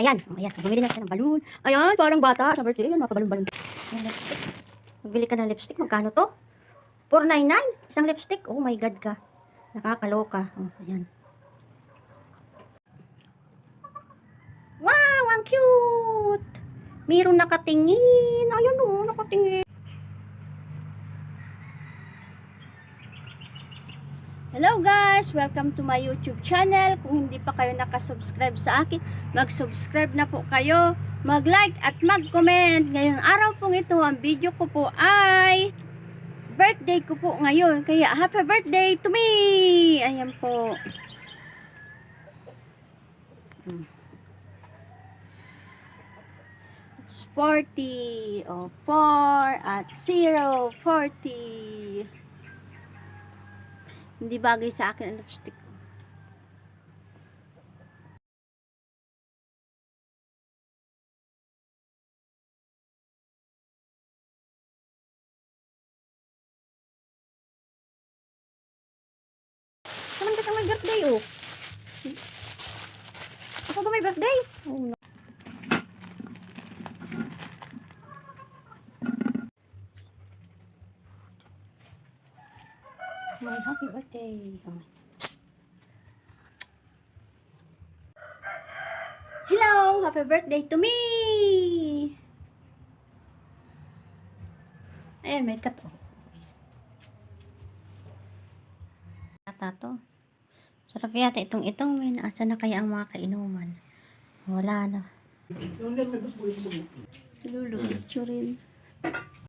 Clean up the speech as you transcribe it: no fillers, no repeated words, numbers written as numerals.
Ayan, oh, ayan. Bumili na siya ng balloon. Ayan, parang bata sa birthday. Ayan, mga balon-balon. Ayan, lipstick. Magbili ka ng lipstick. Magkano to? 499. Isang lipstick. Oh my God ka. Nakakaloka. Oh, ayan. Wow, ang cute. Mayroong nakatingin. Ayun oh, nakatingin. Hello guys! Welcome to my YouTube channel. Kung hindi pa kayo nakasubscribe sa akin, mag-subscribe na po kayo, mag-like at mag-comment. Ngayong araw pong ito, ang video ko po ay birthday ko po ngayon. Kaya happy birthday to me! Ayan po. It's 40. O, 4 at 0, 40. Hindi bagay sa akin ang lipstick. Naman ka may birthday, oh. Ako ba may birthday? Oh, no. My happy birthday. Oh. Hello! Happy birthday to me! Ayan, may cut, oh. Ata to. Sarap yata itong may naasa na kaya ang mga kainuman. Wala na. Lulu, picture rin.